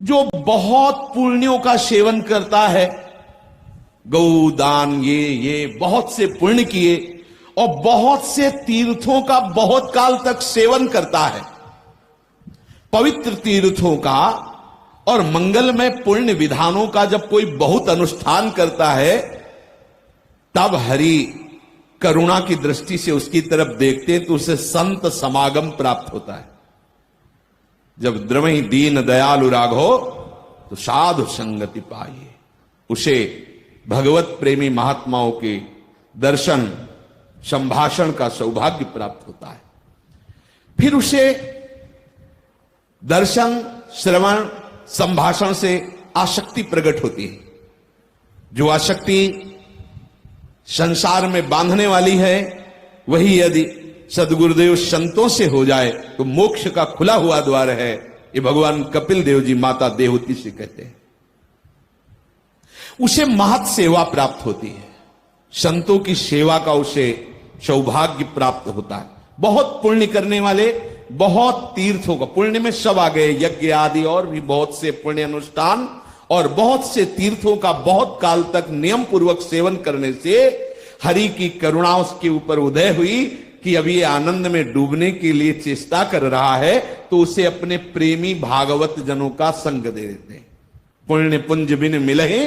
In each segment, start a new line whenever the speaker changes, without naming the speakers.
जो बहुत पुण्यों का सेवन करता है, गौ दान, ये बहुत से पुण्य किए और बहुत से तीर्थों का बहुत काल तक सेवन करता है, पवित्र तीर्थों का और मंगलमय पुण्य विधानों का जब कोई बहुत अनुष्ठान करता है, तब हरि करुणा की दृष्टि से उसकी तरफ देखते हैं तो उसे संत समागम प्राप्त होता है। जब द्रवहि दीन दयालु राघो तो साधु संगति पाइए, उसे भगवत प्रेमी महात्माओं के दर्शन संभाषण का सौभाग्य प्राप्त होता है। फिर उसे दर्शन श्रवण संभाषण से आसक्ति प्रकट होती है। जो आसक्ति संसार में बांधने वाली है, वही यदि सदगुरुदेव संतों से हो जाए तो मोक्ष का खुला हुआ द्वार है। ये भगवान कपिल देव जी माता देवहूति से कहते हैं। उसे महत सेवा प्राप्त होती है, संतों की सेवा का उसे सौभाग्य प्राप्त होता है। बहुत पुण्य करने वाले, बहुत तीर्थों का, पुण्य में सब आ गए, यज्ञ आदि और भी बहुत से पुण्य अनुष्ठान और बहुत से तीर्थों का बहुत काल तक नियम पूर्वक सेवन करने से हरि की करुणा उसके ऊपर उदय हुई कि अब ये आनंद में डूबने के लिए चेष्टा कर रहा है, तो उसे अपने प्रेमी भागवत जनों का संग दे देते हैं। पुण्य पुंज बिन मिलहि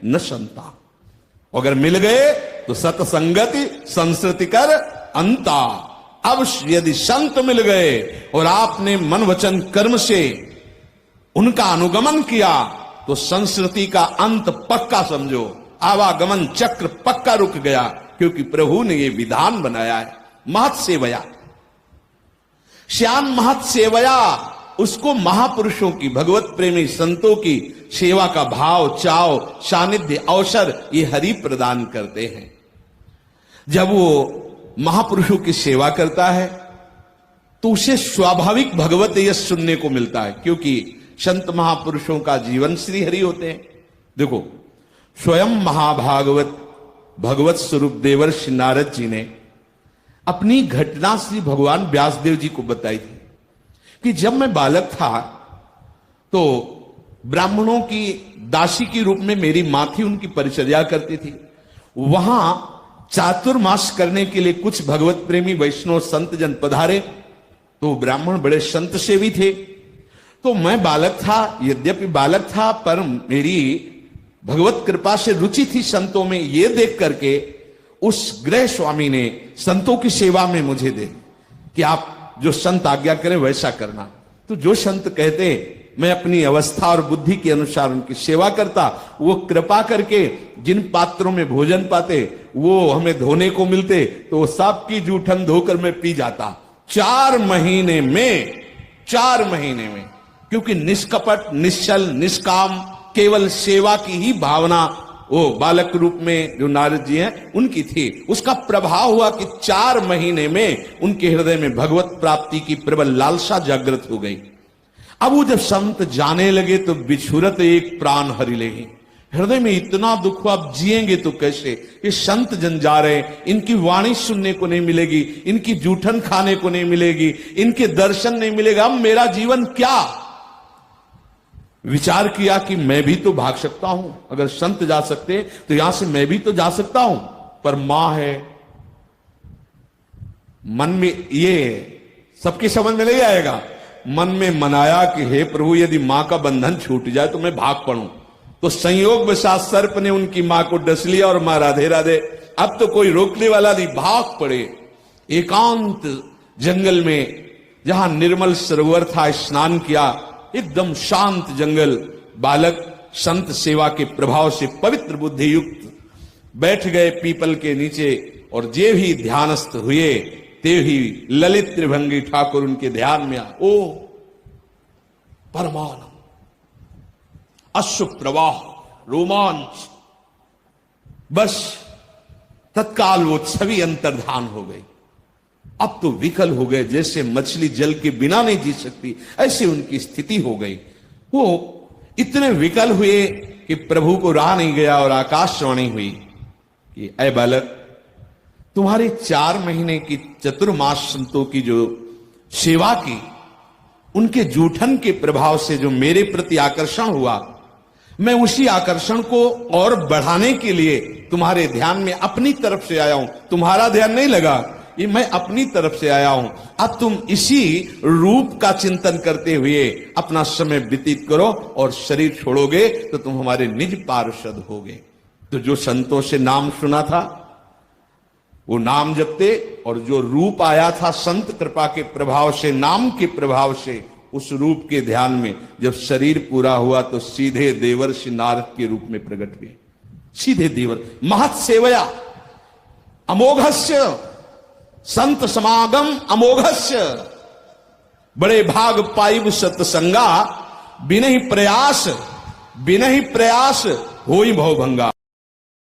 न संता, अगर मिल गए तो सतसंगति संस्कृति कर अंता। अब यदि संत मिल गए और आपने मन वचन कर्म से उनका अनुगमन किया तो संस्कृति का अंत पक्का समझो, आवागमन चक्र पक्का रुक गया, क्योंकि प्रभु ने ये विधान बनाया है। महत सेवया, श्याम महत सेवया, उसको महापुरुषों की, भगवत प्रेमी संतों की सेवा का भाव, चाव, सानिध्य, अवसर ये हरि प्रदान करते हैं। जब वो महापुरुषों की सेवा करता है तो उसे स्वाभाविक भगवत यश सुनने को मिलता है, क्योंकि संत महापुरुषों का जीवन श्री हरि होते हैं। देखो, स्वयं महाभागवत भगवत स्वरूप देवर्षि नारद जी ने अपनी घटना श्री भगवान व्यासदेव जी को बताई थी कि जब मैं बालक था तो ब्राह्मणों की दासी के रूप में मेरी मां थी, उनकी परिचर्या करती थी। वहां चातुर्मास करने के लिए कुछ भगवत प्रेमी वैष्णव संत जन पधारे, तो ब्राह्मण बड़े संत सेवी थे। तो मैं बालक था, यद्यपि बालक था, पर मेरी भगवत कृपा से रुचि थी संतों में। ये देख करके उस गृह स्वामी ने संतों की सेवा में मुझे दे कि आप जो संत आज्ञा करें वैसा करना। तो जो संत कहते मैं अपनी अवस्था और बुद्धि के अनुसार उनकी सेवा करता। वो कृपा करके जिन पात्रों में भोजन पाते वो हमें धोने को मिलते, तो वो सांप की जूठन धोकर मैं पी जाता 4 महीने में, 4 महीने में, क्योंकि निष्कपट, निश्चल, निष्काम, केवल सेवा की ही भावना वो बालक रूप में जो नारद जी हैं उनकी थी। उसका प्रभाव हुआ कि 4 महीने में उनके हृदय में भगवत प्राप्ति की प्रबल लालसा जागृत हो गई। अब वो जब संत जाने लगे तो बिछुरत एक प्राण हरि लेगी, हृदय में इतना दुख हुआ, अब जिएंगे तो कैसे। ये संत जन जा रहे, इनकी वाणी सुनने को नहीं मिलेगी, इनकी जूठन खाने को नहीं मिलेगी, इनके दर्शन नहीं मिलेगा, अब मेरा जीवन क्या। विचार किया कि मैं भी तो भाग सकता हूं, अगर संत जा सकते तो यहां से मैं भी तो जा सकता हूं, पर मां है। मन में ये सबकी समझ में नहीं आएगा। मन में मनाया कि हे प्रभु, यदि मां का बंधन छूट जाए तो मैं भाग पड़ूं। तो संयोग वशात सर्प ने उनकी मां को डस लिया और मां राधे राधे, अब तो कोई रोकने वाला नहीं, भाग पड़े। एकांत जंगल में जहां निर्मल सरोवर था, स्नान किया, एकदम शांत जंगल। बालक संत सेवा के प्रभाव से पवित्र बुद्धि युक्त बैठ गए पीपल के नीचे, और जे भी ध्यानस्थ हुए ते ही ललित त्रिभंगी ठाकुर उनके ध्यान में आ। ओ परमानंद, अश्रु प्रवाह, रोमांच, बस तत्काल वो छवि अंतर्धान हो गई। अब तो विकल हो गए, जैसे मछली जल के बिना नहीं जी सकती, ऐसी उनकी स्थिति हो गई। वो इतने विकल हुए कि प्रभु को रहा नहीं गया और आकाशवाणी हुई कि ऐ बालक, तुम्हारे 4 महीने की चतुर्मास संतों की जो सेवा की उनके जूठन के प्रभाव से जो मेरे प्रति आकर्षण हुआ, मैं उसी आकर्षण को और बढ़ाने के लिए तुम्हारे ध्यान में अपनी तरफ से आया हूं। तुम्हारा ध्यान नहीं लगा, ये मैं अपनी तरफ से आया हूं। अब तुम इसी रूप का चिंतन करते हुए अपना समय व्यतीत करो और शरीर छोड़ोगे तो तुम हमारे निज पार्षद होगे। तो जो संतों से नाम सुना था वो नाम जपते, और जो रूप आया था संत कृपा के प्रभाव से, नाम के प्रभाव से, उस रूप के ध्यान में जब शरीर पूरा हुआ तो सीधे देवर्षि नारद के रूप में प्रकट हुए। सीधे देवर महत सेवया अमोघस्य संत समागम अमोघस्य, बड़े भाग पाइब सतसंगा बिनहि प्रयास होई भवभंगा।